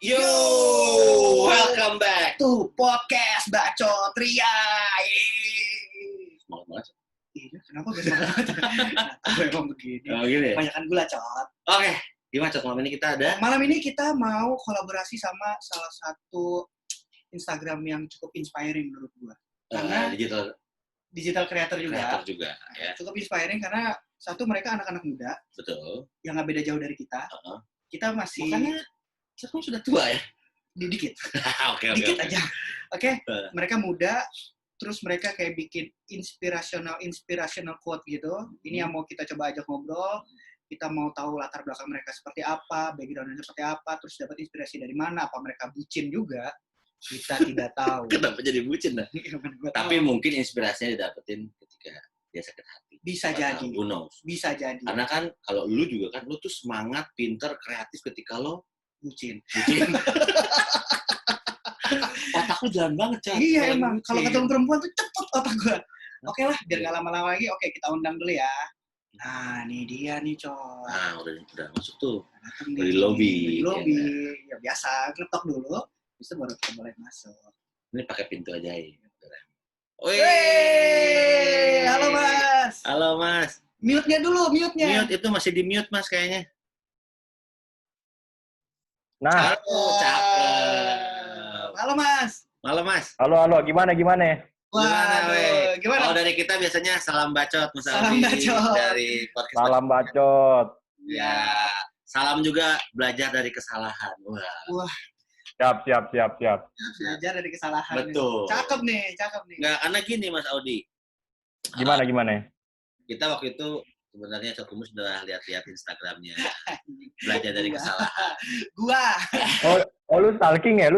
Yo, welcome back to podcast Bacot Ria. Semangat banget. Iya, kenapa gak semangat? Memang begini. Oh, gini ya? Banyakan gula, Cot. Oke, gimana Cot? Malam ini kita ada? Malam ini kita mau kolaborasi sama salah satu Instagram yang cukup inspiring menurut gua. Karena digital creator juga. Ya. Cukup inspiring karena satu, mereka anak-anak muda. Betul. Yang gak beda jauh dari kita. Kita masih... Makanya, Cot sudah tua ya? Dikit. Oke. Dikit aja. Oke. Mereka muda, terus mereka kayak bikin inspirational quote gitu. Ini yang mau kita coba ajak ngobrol. Kita mau tahu latar belakang mereka seperti apa, background-nya seperti apa, terus dapat inspirasi dari mana, apa mereka bucin juga. Kita tidak tahu. Kenapa jadi bucin dah? Tapi mungkin inspirasinya didapetin ketika dia sakit hati. Bisa jadi. Who knows? Bisa jadi. Karena kan kalau lu juga kan, lu tuh semangat, pinter, kreatif ketika lo bucin. Otak lu jalan banget, Cak. Iya emang. Kalau ketemu perempuan tuh cepet otak gue. Oke lah, biar gak lama-lama lagi. Oke, kita undang dulu ya. Nah, ini dia nih, Cok. Nah, udah masuk tuh. Di lobby. Ya biasa, ngetok dulu. Bisa baru kita boleh masuk. Ini pakai pintu ajaib. Wih, halo Mas. Halo Mas. Mute-nya dulu, mute-nya. Mute itu masih di mute Mas kayaknya. Nah. Cakep. Halo Mas. Halo, gimana? Gimana? Oh, dari kita biasanya salam bacot Mas Salam Aldi. bacot. Dari podcast. Salam bacot. Ya. Salam juga belajar dari kesalahan. Wah. Siap. Belajar dari kesalahan. Betul. Cakep nih. Nggak, karena gini Mas Audi. Gimana? Kita waktu itu sebenarnya Cokumus sudah lihat-lihat Instagramnya. Belajar dari kesalahan. Gua. Oh, lu stalking ya?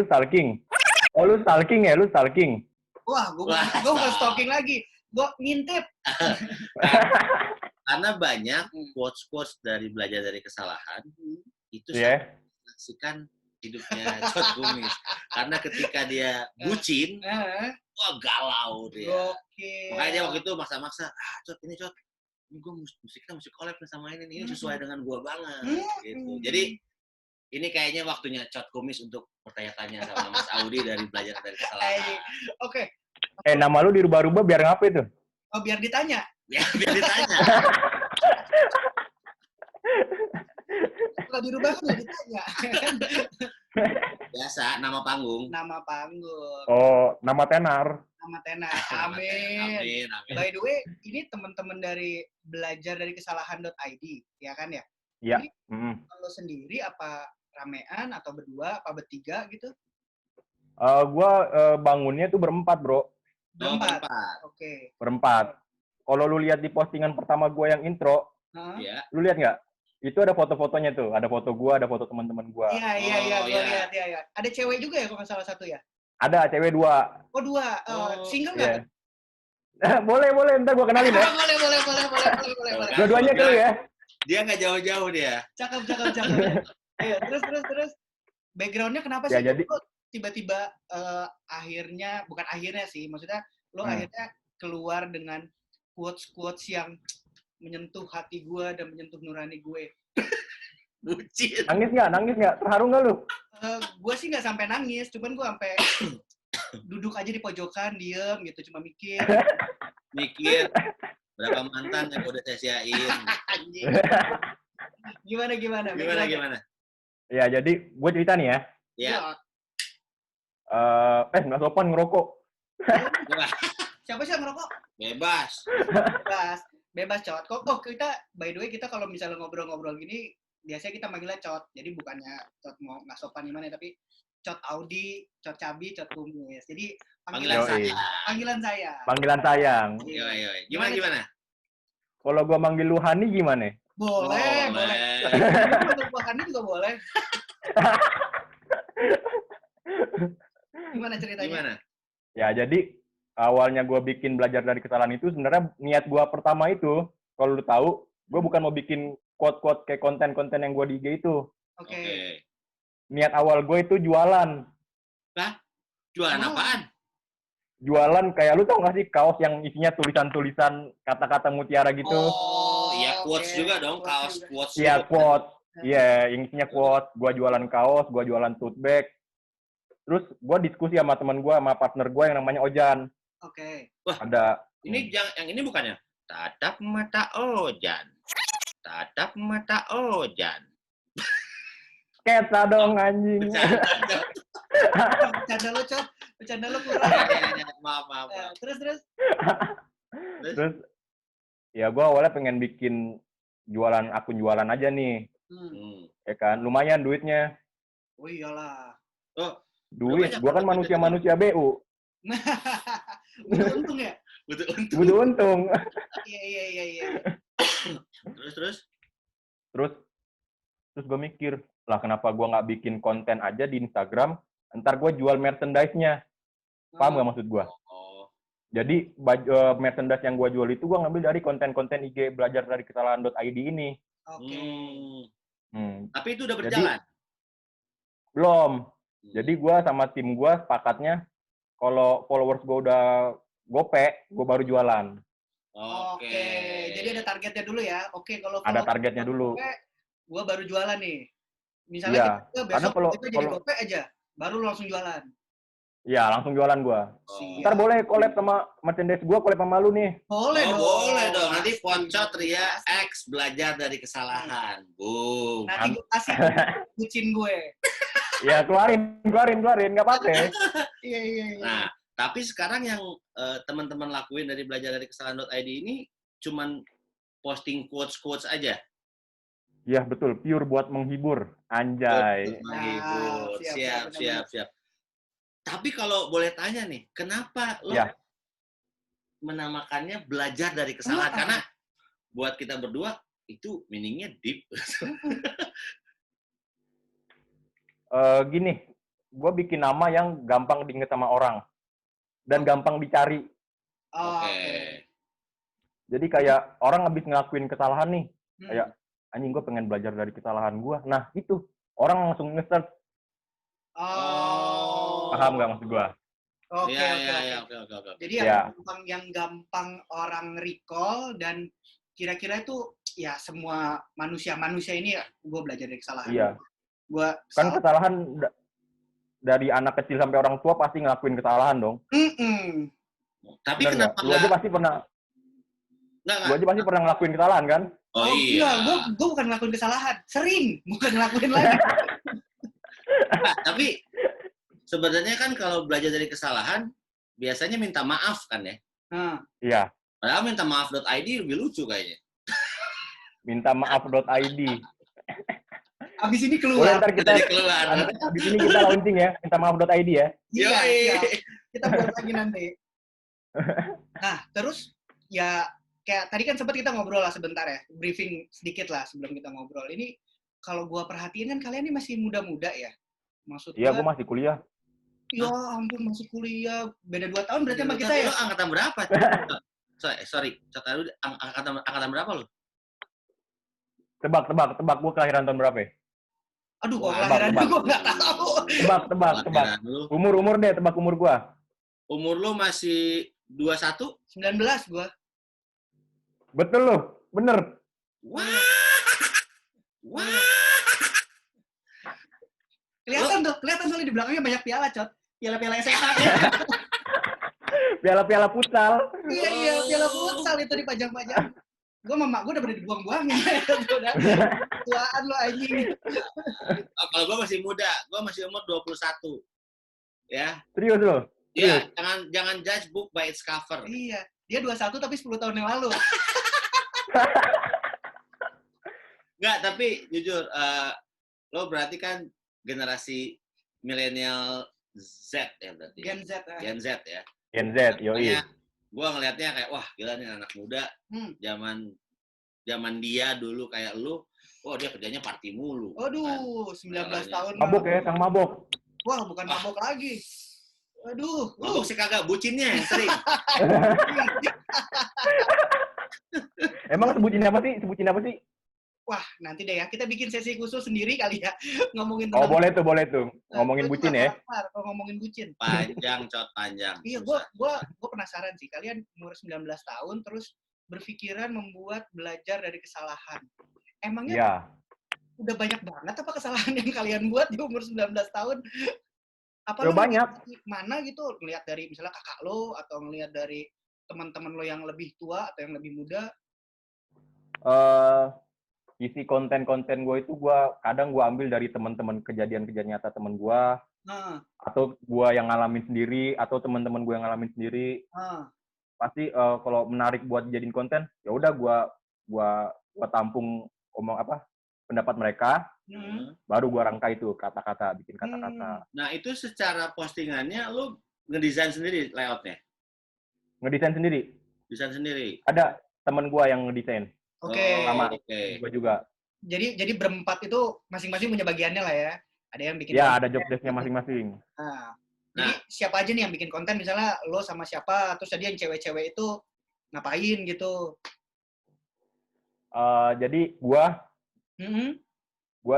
Wah, gua bukan stalking lagi. Gua ngintip. Karena banyak quotes-quotes dari belajar dari kesalahan itu saksikan hidupnya Cot Kumis. Karena ketika dia bucin, wah galau dia. Makanya dia waktu itu maksa-maksa, Cot, ini gue musik collab sama ini sesuai dengan gue banget. Gitu. Jadi ini kayaknya waktunya Cot Kumis untuk bertanya-tanya sama Mas Audi dari belajar dari kesalahan. Oke. Nama lu dirubah-rubah biar ngapain tuh? Oh, biar ditanya. Ya, biar ditanya. Kalau dirubah kan ditanya. Biasa, nama panggung. Oh, nama tenar. Amin. By the way, ini teman-teman dari belajar dari kesalahan.id, ya kan ya? Iya. Kalau sendiri apa ramean atau berdua apa bertiga gitu? Gua bangunnya tuh berempat, Bro. Berempat. Oke. Berempat. Kalau lu lihat di postingan pertama gua yang intro, lu lihat nggak? Itu ada foto-fotonya tuh. Ada foto gua, ada foto teman-teman gua. Iya, gua lihat ya. Ada cewek juga ya kalau nggak salah satu ya? Ada, cewek 2. Oh, 2. Single nggak? Yeah. Boleh. Ntar gua kenalin ya. Boleh. Dua-duanya ke lu ya. Dia nggak jauh-jauh dia. Cakep. Ayo, terus. Background-nya kenapa sih? Ya, jadi tiba-tiba akhirnya, bukan akhirnya sih, maksudnya lo akhirnya keluar dengan quotes yang menyentuh hati gue dan menyentuh nurani gue. Bucin. Nangis nggak? Terharu nggak lu? Gue sih nggak sampai nangis, cuman gue sampai duduk aja di pojokan, diem gitu, cuma mikir berapa mantan yang udah saya siain. Gimana? Ya, jadi gue cerita nih ya. Ya. Nggak sopan ngerokok. Siapa sih yang ngerokok? Bebas, Cot. Kok kita, by the way, kita kalau misalnya ngobrol-ngobrol gini, biasanya kita manggilnya Cot. Jadi bukannya Cot mau nggak sopan gimana, tapi Cot Audi, Cot Cabi, Cot Kumis. Jadi panggilan saya. Panggilan sayang. Iya. Gimana? Kalau gue manggil lu Hani gimana? Boleh. Manggil gua Hani juga boleh. Gimana ceritanya? Ya, jadi awalnya gue bikin belajar dari kesalahan itu sebenarnya niat gue pertama itu, kalau lu tahu, gue bukan mau bikin quote-quote kayak konten-konten yang gue di IG itu. Oke. Niat awal gue itu jualan. Hah? Jualan apaan? Jualan kayak lu tau gak sih kaos yang isinya tulisan-tulisan kata-kata mutiara gitu. Oh, iya quotes juga dong, kaos quotes. Iya, quotes. Iya, yang isinya quote. Gue jualan kaos, gue jualan tote bag. Terus gue diskusi sama teman gue, sama partner gue yang namanya Ojan. Oke. Wah, ada. Ini yang ini bukannya? Tatap mata Ojan. Tatap mata Ojan. Sketsa dong anjing. Bercanda lo, Cot. Bercanda lo kurang. Maaf. Terus. Terus ya gue awalnya pengen bikin akun jualan aja nih. Ya kan, lumayan duitnya. Oh iyalah. Oh, duit, gue kan manusia BU. Butuh untung ya? Butuh untung. Iya. Terus gue mikir, lah kenapa gue nggak bikin konten aja di Instagram, ntar gue jual merchandise-nya. Paham nggak maksud gue? Jadi merchandise yang gue jual itu gue ngambil dari konten-konten IG belajar dari kesalahan.id ini. Oke. Tapi itu udah berjalan? Belum. Jadi gue sama tim gue sepakatnya, kalau followers gue udah gope, gue baru jualan. Oke. Jadi ada targetnya dulu ya. Oke, kalau ada targetnya dulu. Gue baru jualan nih. Misalnya kita besok kita jadi gope aja, baru langsung jualan. Iya, langsung jualan gue. Ntar boleh collab sama merchandise gue, collab sama lu nih. Boleh dong. Boleh dong. Nanti Poncot Ria X belajar dari kesalahan. Boom. Nanti gue kasih bucin gue. Ya, keluarin. Nggak apa-apa. Iya. Nah, tapi sekarang yang teman-teman lakuin dari belajar dari kesalahan.id ini cuman posting quotes aja. Iya, betul. Pure buat menghibur. Anjay. Menghibur. Siap. Tapi kalau boleh tanya nih, kenapa lo menamakannya belajar dari kesalahan? Karena buat kita berdua, itu meaning-nya deep. Gini, gue bikin nama yang gampang diinget sama orang. Dan gampang dicari. Oke. Jadi kayak orang habis ngelakuin kesalahan nih. Kayak, anjing gue pengen belajar dari kesalahan gue. Nah, itu. Orang langsung nge-search. Paham nggak maksud gue? Oke. Jadi yang gampang orang recall dan kira-kira itu ya semua manusia ini gue belajar dari kesalahan. Iya. Kan kesalahan dari anak kecil sampai orang tua pasti ngelakuin kesalahan dong. Tapi kenapa lu aja pasti pernah? Lu aja pasti pernah ngelakuin kesalahan kan? Oh iya. Gue bukan ngelakuin kesalahan, sering bukan ngelakuin lagi. Tapi sebenarnya kan kalau belajar dari kesalahan, biasanya minta maaf kan ya? Iya. Padahal minta maaf.id lebih lucu kayaknya. Minta maaf.id. Abis ini keluar. Abis ini kita launching ya, minta maaf.id ya. Iya. Kita buat lagi nanti. Nah, terus ya kayak tadi kan sempat kita ngobrol lah sebentar ya, briefing sedikit lah sebelum kita ngobrol. Ini kalau gua perhatiin kan kalian ini masih muda-muda ya? Maksudnya? Iya, gua masih kuliah. Ya ampun, masih kuliah. Beda 2 tahun berarti sama kita ya? Lo angkatan berapa? Sorry. Angkatan berapa lo? Tebak. Gua kelahiran tahun berapa ya? Aduh, kok kelahiran gue nggak tahu. Tebak. Umur deh, tebak umur gua. Umur lo masih 21? 19 gua. Betul lo, bener. Wah. Kelihatan tuh di belakangnya banyak piala, Cot. Piala-piala SMA. Piala-piala futsal. Iya, piala futsal itu dipajang-pajang. Gue sama mak gue udah pada dibuang-buangin. Udah tuaan lo anjing. Kalau gue masih muda, gue masih umur 21. Ya. Serius lo? Iya, jangan judge book by its cover. Iya, dia 21 tapi 10 tahun yang lalu. Enggak, tapi jujur, lo berarti kan generasi milenial Z ya berarti. Gen Z ya. Gen Z, yoi. Gue ngelihatnya kayak, wah gila nih anak muda, zaman dia dulu kayak lu, dia kerjanya party mulu. Waduh, 19 tahun. Mabok ya, Kang mabok. Wah, bukan mabok lagi. Aduh. Mabok sih kagak, bucinnya yang sering. Emang sebutin apa sih? Wah, nanti deh ya. Kita bikin sesi khusus sendiri kali ya. Ngomongin tentang... boleh tuh. Ngomongin bucin ya. Kalau ngomongin bucin. Panjang. Iya, gue penasaran sih. Kalian umur 19 tahun terus berpikiran membuat belajar dari kesalahan. Emangnya udah banyak banget apa kesalahan yang kalian buat di umur 19 tahun? Apa Ya lo banyak. mana gitu, ngelihat dari misalnya kakak lo atau ngelihat dari teman-teman lo yang lebih tua atau yang lebih muda? Isi konten-konten gue itu kadang gue ambil dari teman-teman, kejadian-kejadian nyata teman gue, atau gue yang ngalamin sendiri, atau teman-teman gue yang ngalamin sendiri. Pasti kalau menarik buat jadiin konten, ya udah gue tampung pendapat mereka, baru gue rangkai itu kata-kata, bikin kata-kata. Nah itu secara postingannya lo ngedesain sendiri layoutnya? Ngedesain sendiri. Desain sendiri. Ada teman gue yang ngedesain. Sama gue juga. Jadi berempat itu masing-masing punya bagiannya lah ya. Ada yang bikin. Ya, ada job desk-nya masing-masing. Jadi siapa aja nih yang bikin konten, misalnya lo sama siapa, terus tadi yang cewek-cewek itu ngapain gitu? Jadi gue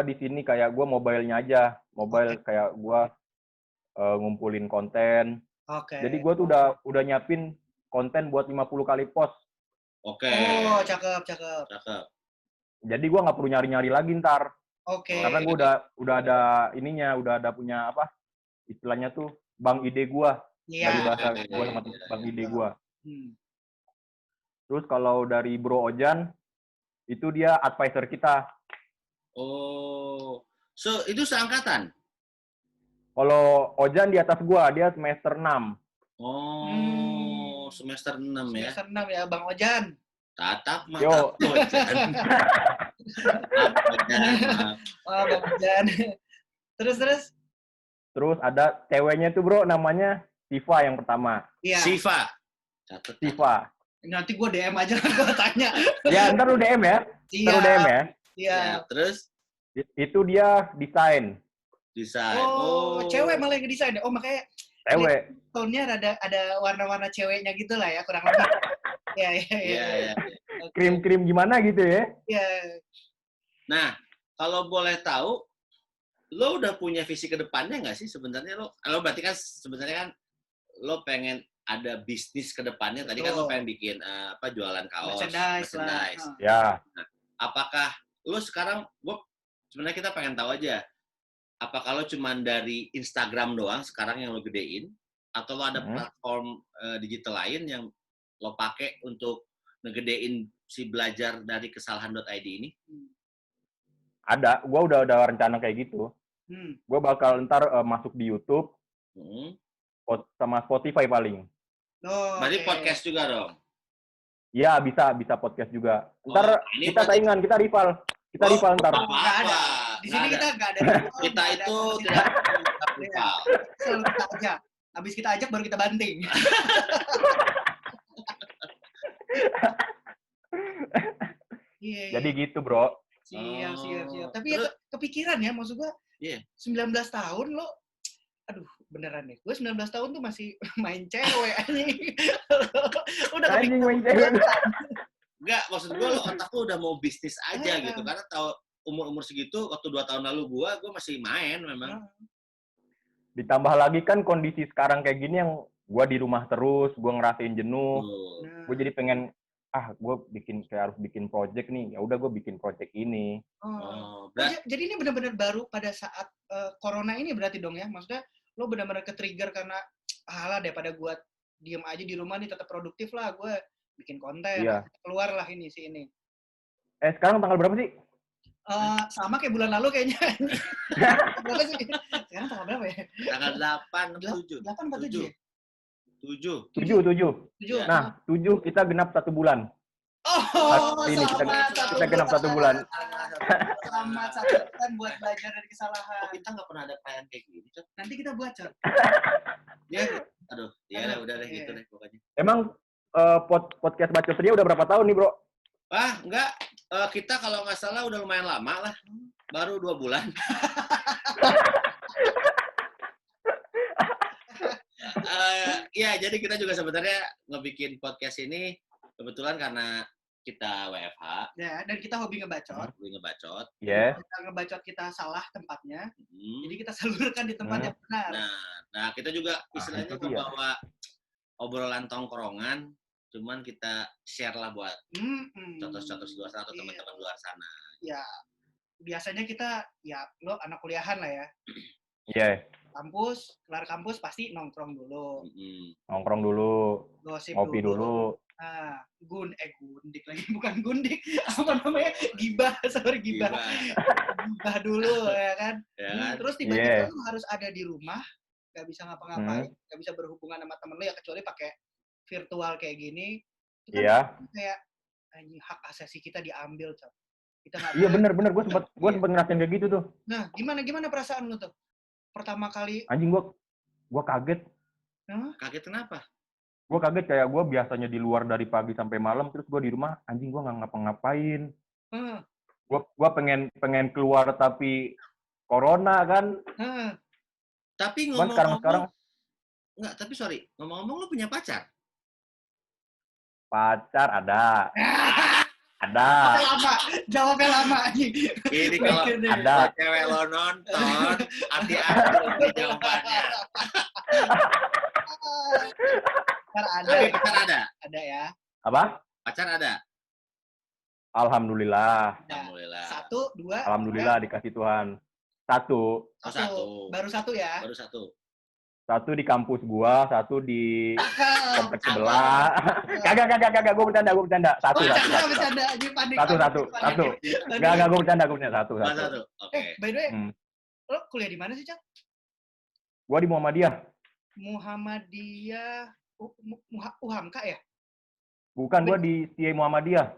di sini kayak gue mobile-nya aja, kayak gue ngumpulin konten. Jadi gue tuh udah nyiapin konten buat 50 kali post. Oh, cakep. Jadi gue nggak perlu nyari-nyari lagi ntar. Karena gue udah ada ininya, udah ada punya istilahnya tuh bank ide gue. Dari bahasa gue sama bank ide gue. Terus kalau dari Bro Ojan, itu dia advisor kita. Oh, so itu seangkatan? Kalau Ojan di atas gue, dia semester 6. Oh, semester 6 ya? Semester 6 ya, Bang Ojan. Tatap mata Ojan. Oh, Bang Ojan. Terus ada ceweknya tuh bro, namanya Siva yang pertama. Iya. Siva. Nanti gue DM aja lah, gue tanya. Ya, ntar lu DM ya. Iya. Terus? Itu dia desain. Oh, cewek malah yang ngedesain. Oh, makanya cewek. tone-nya ada warna-warna ceweknya gitu lah ya, kurang lebih. Iya. Krim-krim gimana gitu ya? Iya. Nah, kalau boleh tahu, lo udah punya visi ke depannya nggak sih sebenarnya? Lo berarti kan sebenarnya kan lo pengen ada bisnis ke depannya. Tadi kan lo pengen bikin jualan kaos, merchandise. Ya. Nah, apakah lo sekarang, sebenarnya kita pengen tahu aja, apakah lo cuman dari Instagram doang sekarang yang lo gedein, atau lo ada platform digital lain yang lo pakai untuk ngegedein si belajar dari kesalahan.id ini? Ada, gue udah ada rencana kayak gitu. Gue bakal ntar masuk di YouTube, sama Spotify paling. Berarti podcast juga dong? Iya, bisa podcast juga. Ntar kita saingan, kita rival. Kita rival ntar. Apa-apa. Di sini kita nggak ada. Kita itu tidak rival. Selalu kita ajak. Habis kita ajak baru kita banting. Jadi gitu, bro. Siap. Tapi ya kepikiran ya, maksud gue 19 tahun lo, aduh beneran nih, gue 19 tahun tuh masih main cewek anjing. Udah anjing main cewek. Enggak, maksud gue lo otak lo udah mau bisnis aja gitu, karena tahu umur segitu, waktu 2 tahun lalu gue masih main memang. Ditambah lagi kan kondisi sekarang kayak gini yang gue di rumah terus, gue ngerasain jenuh, gue jadi pengen gue harus bikin project nih, ya udah gue bikin project ini. Jadi ini benar-benar baru pada saat corona ini berarti dong ya, maksudnya lo benar-benar ke-trigger karena daripada gue diem aja di rumah nih tetap produktif lah, gue bikin konten, keluar lah ini. Sekarang tanggal berapa sih? Sama kayak bulan lalu kayaknya. Berapa sih? Sekarang tanggal berapa ya? Tanggal 8 atau 7? 7. Nah, 7 kita genap 1 bulan. Oh, ini kita genap 1 bulan. Selamat 1 bulan buat belajar dari kesalahan. Kita nggak pernah ada perayaan kayak gini, Cok. Nanti kita buat, Cok. Udah deh gitu deh pokoknya. Emang podcast Bacot Ria udah berapa tahun nih, bro? Enggak. Kita kalau nggak salah udah lumayan lama lah. Baru 2 bulan. Jadi kita juga sebenarnya ngebikin podcast ini kebetulan karena kita WFH. Ya, dan kita hobi ngebacot. Kita ngebacot kita salah tempatnya. Jadi kita salurkan di tempat yang benar. Nah, kita juga istilahnya membawa obrolan tongkrongan, cuman kita share lah buat contoh-contoh di luar sana atau teman-teman luar sana. Ya. biasanya kita ya lo anak kuliahan lah ya. Iya. Kampus, kelar kampus pasti nongkrong dulu. Nongkrong dulu. Gosip ngopi dulu. Ah, gundik lagi, bukan gundik. Apa namanya? Gibah dulu ya kan. Terus tiba-tiba lu harus ada di rumah, nggak bisa ngapa-ngapain, nggak bisa berhubungan sama temen lu ya kecuali pakai virtual kayak gini. Itu kan kayak hak asasi kita diambil, Cap. Kita nggak. Iya bener, gue sempet ngerasain kayak gitu tuh. Nah, gimana perasaan lu tuh? Pertama kali. Anjing gue kaget. Kaget kenapa? Gue kaget kayak gue biasanya di luar dari pagi sampai malam, terus gue di rumah, anjing gue nggak ngapa-ngapain. Gue pengen keluar tapi corona kan. Tapi ngomong-ngomong, sekarang enggak, tapi sorry, ngomong-ngomong lu punya pacar? Pacar ada. Ada. Jawabnya lama anjing. Ini kalau ada cewek lo nonton, hati-hati jawabannya. Pacar ada? Ada ya. Apa? Pacar ada? Alhamdulillah. Satu, dua. Alhamdulillah dikasih Tuhan. Satu. Baru satu ya? Baru satu. Satu di kampus gua, satu di kompleks sebelah. Kagak, gua bercanda. Satu. Enggak, gua bercanda. Satu. Oke. By the way, lo kuliah di mana sih, Cak? Gua di Muhammadiyah. Uhamka ya? Bukan, gua di CI Muhammadiyah.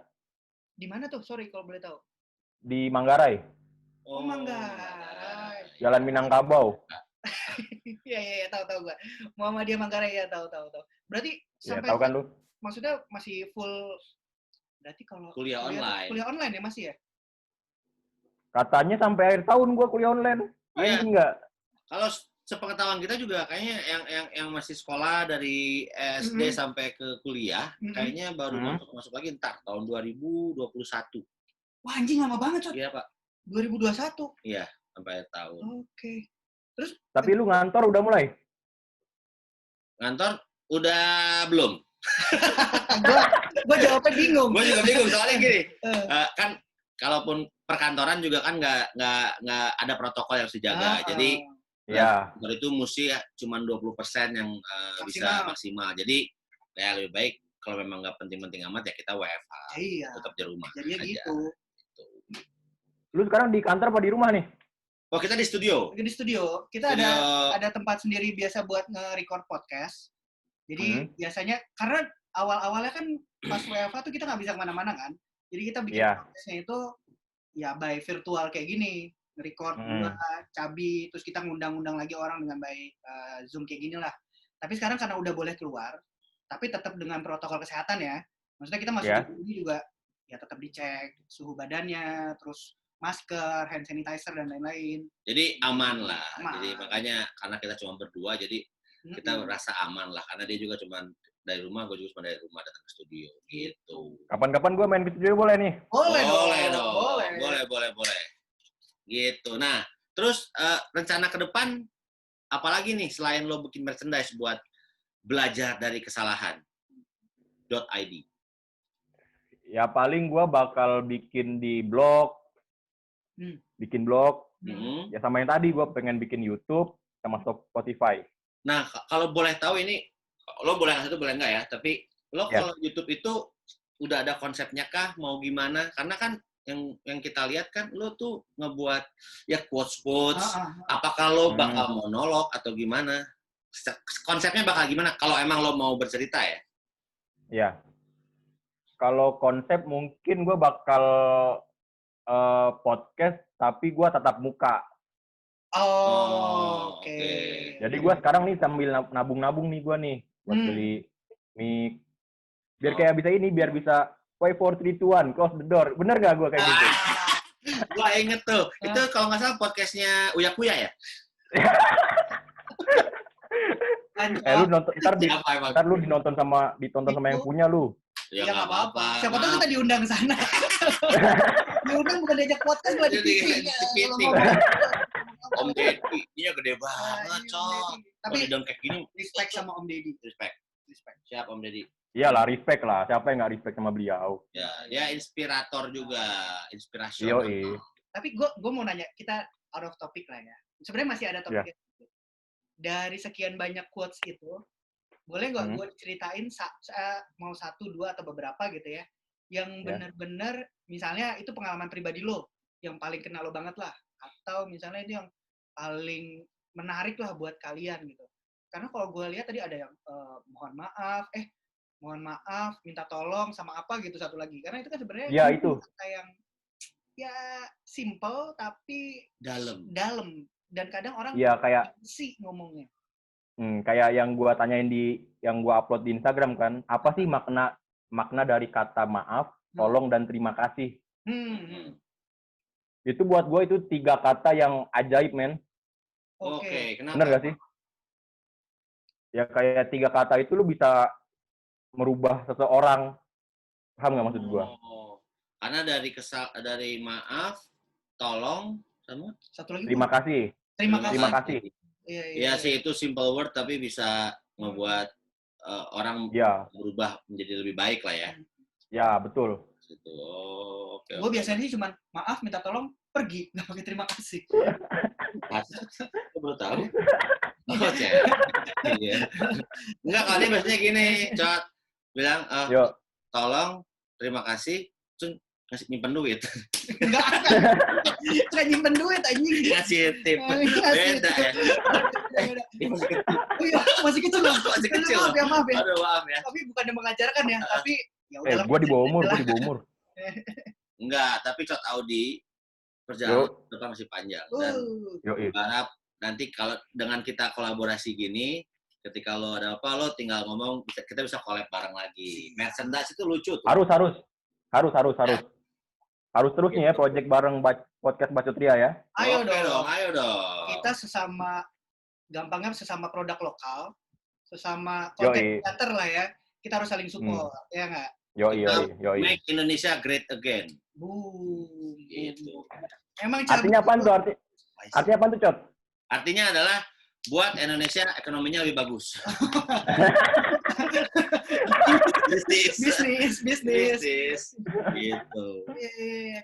Di mana tuh? Sorry kalau boleh tahu. Di Manggarai. Oh, Manggarai. Jalan Minangkabau. Iya, tahu gua. Muhammadiyah Manggarai ya, tahu. Berarti sampai tahu kan lu? Maksudnya masih full. Berarti kalau kuliah online ya masih ya? Katanya sampai akhir tahun gua kuliah online. Iya. Enggak. Kalau sepengetahuan kita juga kayaknya yang masih sekolah dari SD sampai ke kuliah, kayaknya baru masuk lagi ntar tahun 2021. Wah, anjing lama banget, Cok. Iya, Pak. 2021. Iya, sampai tahun. Oke. Terus tapi lu ngantor udah mulai? Ngantor udah belum? Gua jawabnya bingung. Gua juga bingung soalnya gini. Kan kalaupun perkantoran juga kan nggak ada protokol yang harus dijaga. Jadi kantor itu mesti cuma 20% yang bisa maksimal. Jadi ya lebih baik kalau memang nggak penting-penting amat ya kita WFH. Iya. Tetap di rumah. Jadinya aja. gitu. Lu sekarang di kantor apa di rumah nih? Oh, kita di studio. Di studio. Kita ada tempat sendiri biasa buat nge-record podcast. Jadi biasanya karena awal-awalnya kan pas WFH tuh kita nggak bisa kemana-mana kan. Jadi kita bikin podcastnya itu ya by virtual kayak gini. Nge-record gua, Cabi, terus kita ngundang-undang lagi orang dengan by Zoom kayak gini lah. Tapi sekarang karena udah boleh keluar, tapi tetap dengan protokol kesehatan ya. Maksudnya kita masuk di juga ya tetap dicek suhu badannya, terus masker, hand sanitizer, dan lain-lain. Jadi aman lah. Jadi makanya karena kita cuma berdua, jadi kita merasa aman lah. Karena dia juga cuma dari rumah, gue juga cuma dari rumah datang ke studio. Gitu. Kapan-kapan gue main ke studio boleh nih? Boleh dong. Boleh. Gitu. Nah, terus rencana ke depan, apalagi nih selain lo bikin merchandise buat belajar dari kesalahan .id? Ya paling gue bakal bikin di blog, ya sama yang tadi gue pengen bikin YouTube sama Spotify. Nah, kalau boleh tahu ini, lo boleh ngasih itu boleh nggak ya? Tapi lo kalau YouTube itu udah ada konsepnya kah? Mau gimana? Karena kan yang kita lihat kan lo tuh ngebuat ya quotes. Apakah lo bakal monolog atau gimana? Konsepnya bakal gimana? Kalau emang lo mau bercerita ya? Ya. Kalau konsep mungkin gue bakal podcast, tapi gue tatap muka. Oke. Jadi gue sekarang nih sambil nabung-nabung nih gue nih buat beli mic. Biar kayak biar bisa 5, 4, 3, 2, 1, close the door. Bener gak gue kayak gitu? Gue inget tuh. Itu kalau nggak salah podcastnya Uya Kuya ya? Lu nonton, ntar lu ditonton sama yang punya lu. Ya nggak apa-apa. Siapa tahu kita diundang sana. Diundang bukan diajak podcast, malah dipiting. Om Deddy, ini gede banget, Cok. Tapi dongkek gini. Respect sama Om Deddy. Respect. Siap Om Deddy. Iyalah, respect lah. Siapa yang nggak respect sama beliau? Ya, dia inspirator juga, inspirasional. Tapi gue mau nanya, kita out of topic lah ya. Sebenarnya masih ada topik. Dari sekian banyak quotes itu, boleh nggak gue ceritain mau 1, 2 atau beberapa gitu ya, yang benar-benar misalnya itu pengalaman pribadi lo, yang paling kena lo banget lah, atau misalnya itu yang paling menarik lah buat kalian gitu. Karena kalau gue lihat tadi ada yang mohon maaf, minta tolong sama apa gitu satu lagi. Karena itu kan sebenarnya itu kata yang ya simple tapi dalam. Dan kadang orang kayak sih ngomongnya. Kayak yang gua tanyain yang gua upload di Instagram kan, apa sih makna dari kata maaf, tolong dan terima kasih? Itu buat gua itu 3 kata yang ajaib, men. Oke. Kenapa? Bener gak sih? Ya kayak 3 kata itu lu bisa merubah seseorang. Paham nggak maksud gua? Karena dari maaf, tolong, sama satu lagi terima kasih. Terima kasih. Iya sih, itu simple word tapi bisa membuat orang berubah menjadi lebih baik lah ya. Ya, betul. Gitu. Gue biasanya sih cuma maaf, minta tolong, pergi, nggak pakai terima kasih. Aku baru tahu. Iya. Enggak, kalau dia biasanya gini, Cot. Bilang, tolong, terima kasih, terus ngasih nyimpen duit. Enggak nyimpen duit, anjing. Ngasih tip. Beda ya. Masih kecil loh. Masih kecil. Maaf ya. Aduh, maaf ya. Tapi bukannya mengajarkan ya, tapi ya udah. Gue di bawah umur. Enggak, tapi Cot Audi perjalanan depan masih panjang. Dan berharap nanti kalau dengan kita kolaborasi gini, ketika lo ada apa, lo tinggal ngomong, kita bisa collab bareng lagi. Merchandise itu lucu tuh. Harus. Harus terus nih ya, project bareng podcast Bacotria ya. Ayo dong. Kita gampangnya sesama produk lokal, sesama content creator lah ya. Kita harus saling support, ya nggak? Yoi. Make Indonesia great again. Boom. Gitu. Emang artinya apa tuh? Artinya apa tuh, Cot? Artinya adalah buat Indonesia ekonominya lebih bagus. Bisnis. Gitu.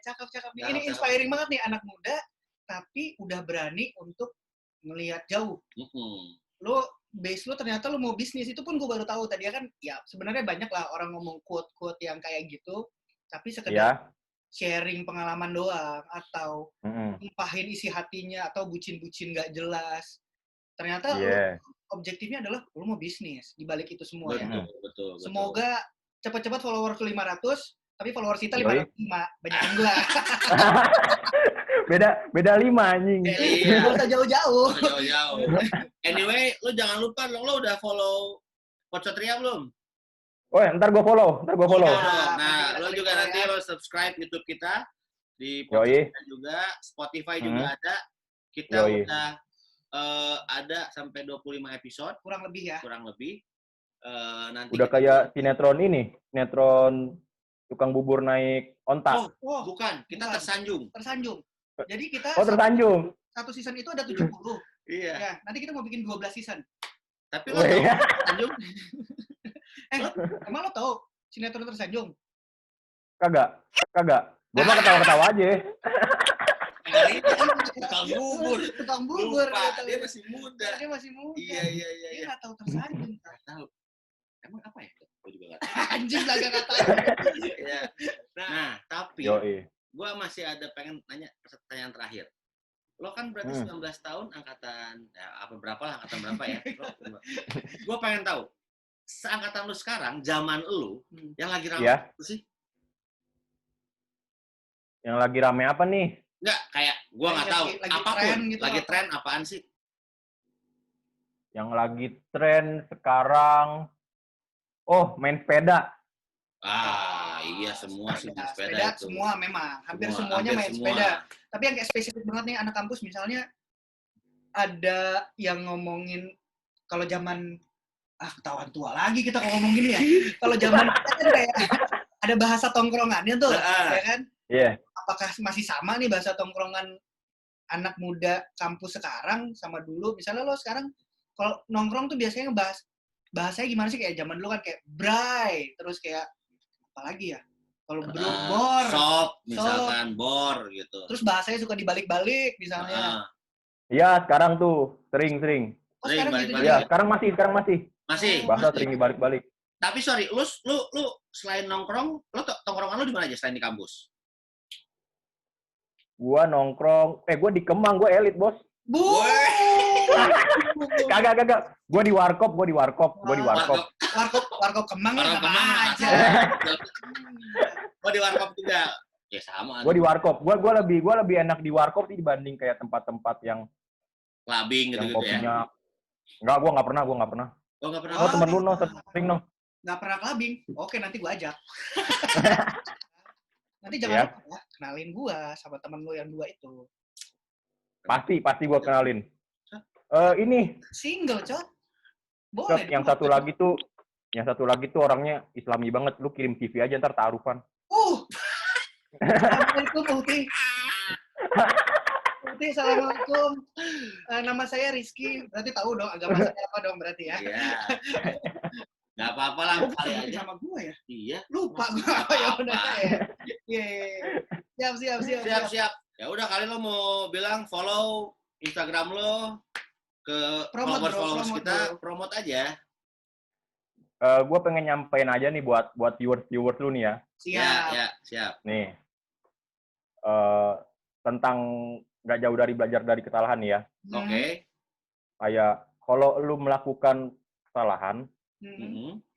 Cakep. Ini inspiring banget nih, anak muda tapi udah berani untuk melihat jauh. Base lo ternyata lo mau bisnis, itu pun gue baru tahu tadi kan. Ya sebenarnya banyak lah orang ngomong quote-quote yang kayak gitu, tapi sekedar sharing pengalaman doang atau numpahin isi hatinya atau bucin-bucin gak jelas. Ternyata objektifnya adalah lo mau bisnis di balik itu semua. Betul. Semoga cepat-cepat follower ke 500, tapi followers kita 505, banyak yang gua. beda 5 anjing. Enggak usah jauh-jauh. Anyway, lo jangan lupa lo udah follow Bacotria belum? Oh, ntar gue follow. Nah, lo juga nanti lo subscribe YouTube kita di podcast juga, Spotify juga ada. Kita udah ada sampai 25 episode. Kurang lebih. Nanti udah kayak sinetron tukang bubur naik onta. Bukan. Kita tersanjung. Jadi kita tersanjung. Satu season itu ada 70. Iya. Ya, nanti kita mau bikin 12 season. Tapi lo tahu tersanjung? Emang lo tahu sinetron tersanjung? Kagak. Gue mah ketawa-ketawa aja. Tukang bubur. Lupa, dia masih muda. Iya. Dia nggak tahu tersanjung. Nggak tahu. Emang apa ya? Gue juga nggak tahu. Anjing lah nggak tahu. Nah, tapi gue masih ada pengen nanya pertanyaan terakhir. Lo kan berarti 19 tahun angkatan, berapa ya? Gue pengen tahu, seangkatan lo sekarang, zaman lo, yang lagi rame apa sih? Yang lagi rame apa nih? Enggak, kayak gue nggak tahu. Apapun, gitu, lagi tren apaan sih? Yang lagi tren sekarang, main sepeda. Iya, semua sih main sepeda itu. Semua memang, hampir semuanya main sepeda. Tapi yang kayak spesifik banget nih anak kampus, misalnya ada yang ngomongin kalau zaman ketahuan tua lagi kita kalau ngomongin ya. Kalau zaman kan kayak ada bahasa tongkrongannya tuh, ya kan? Iya. Apakah masih sama nih bahasa tongkrongan anak muda kampus sekarang sama dulu? Misalnya lo sekarang kalau nongkrong tuh biasanya ngebahas bahasanya gimana sih, kayak zaman dulu kan kayak bray, terus kayak apa lagi ya? Kalau bro, bor. Shop, misalkan bor gitu. Terus bahasanya suka dibalik-balik misalnya. Iya, sekarang tuh sering. Oh, sekarang gitu juga. Iya, sekarang masih. Masih. Bahasa sering dibalik-balik. Tapi sorry, lu selain nongkrong, lu tongkrongan lu di mana aja selain di kampus? Gua nongkrong, gua di Kemang, gua elit, Bos. Kagak. Gua di warkop. Warkop Kemang apa aja. Gua di warkop juga. Ya sama. Gua di warkop. Gua lebih enak di warkop sih dibanding kayak tempat-tempat yang clubbing gitu kopinya. Enggak, gua enggak pernah. Oh, enggak pernah. Oh, temen lu sering no. Enggak pernah clubbing. Oke, nanti gua ajak. Nanti jangan lupa ya, kenalin gua sama temen lu yang 2 itu. Pasti gua kenalin. Ini single, Cot. Boleh. Yang satu lagi tuh orangnya Islami banget. Lu kirim CV aja ntar taruhan. Assalamualaikum, Uhti, assalamualaikum. Nama saya Rizky. Berarti tahu dong agama saya apa dong berarti ya? Iya. Nggak apa-apa lah, kali aja. Sama gua ya? Iya. Lupa gua apa ya udah ya. Iya. Siap. Ya udah, kali lo mau bilang follow Instagram lo ke followers kita, promote aja. Gue pengen nyampein aja nih buat viewers lu nih ya. Siap. Nih, tentang nggak jauh dari belajar dari kesalahan nih ya. Oke. Kayak kalau lu melakukan kesalahan,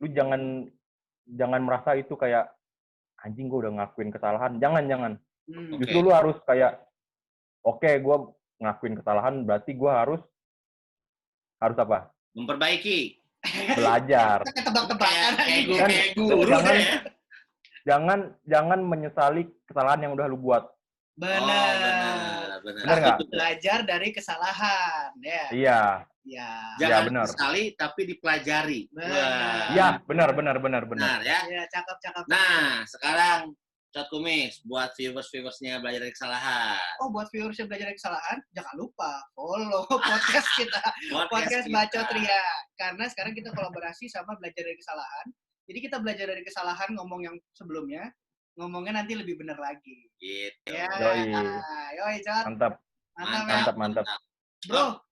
lu jangan merasa itu kayak anjing gue udah ngakuin kesalahan. Jangan. Justru lu harus kayak oke, gue ngakuin kesalahan, berarti gue harus apa? Memperbaiki. Belajar. Tebak-tebakan. Kayak guru jangan menyesali kesalahan yang udah lu buat. Benar. Benar nggak? Belajar dari kesalahan, ya. Iya. Jangan benar. menyesali tapi dipelajari. Iya, benar. Benar ya. Iya, cakep. Nah, sekarang Cot Kumis buat viewers-viewersnya belajar dari kesalahan. Oh, buat viewersnya belajar dari kesalahan, jangan lupa follow podcast kita. podcast Bacot Ria. Karena sekarang kita kolaborasi sama belajar dari kesalahan. Jadi kita belajar dari kesalahan ngomong yang sebelumnya, ngomongnya nanti lebih benar lagi. Gitu. Ya. Yoi, Cot. Mantap. Bro,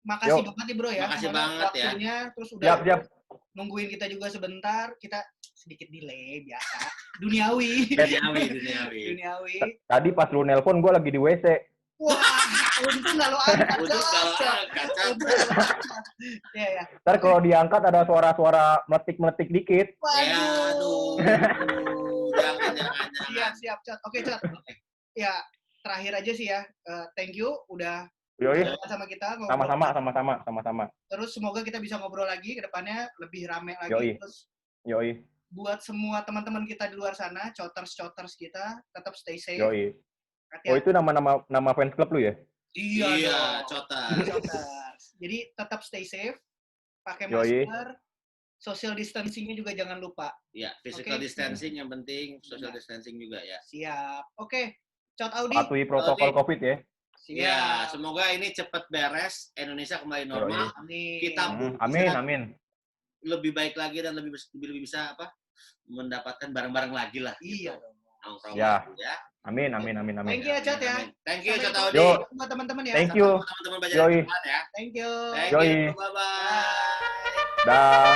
makasih banget nih bro ya. Makasih banget waktunya, ya. Terus udah siap. Nungguin kita juga sebentar. Kita sedikit delay biasa. Duniawi. Tadi pas lu nelpon gue lagi di WC. Wah, untung nggak lo angkat. Iya. Ntar kalau diangkat ada suara-suara meletik dikit. Waduh. Jangan. Siap, Cot. Oke, Cot. Ya, terakhir aja sih ya. Thank you udah sama kita ngobrol. Sama-sama. Terus semoga kita bisa ngobrol lagi ke depannya lebih rame lagi. Terus buat semua teman-teman kita di luar sana, coters kita, tetap stay safe. Oh, itu nama fans club lu ya? Iya, coters. Jadi tetap stay safe, pakai masker, social distancing-nya juga jangan lupa. Iya, physical distancing yang penting, social distancing juga ya. Siap. Oke. Cot Audi. Patuhi protokol COVID ya. Ya, semoga ini cepat beres, Indonesia kembali normal. Amin. Kita pun amin. Lebih baik lagi dan lebih bisa mendapatkan barang-barang lagi lah. Iya. Nongkrong ya. Ya. Amin. Thank you ya, Cot ya. Thank you, Cot Audi. Sama teman-teman ya. Thank you. Teman-teman belajar ya. Thank you. Bye-bye. Dah.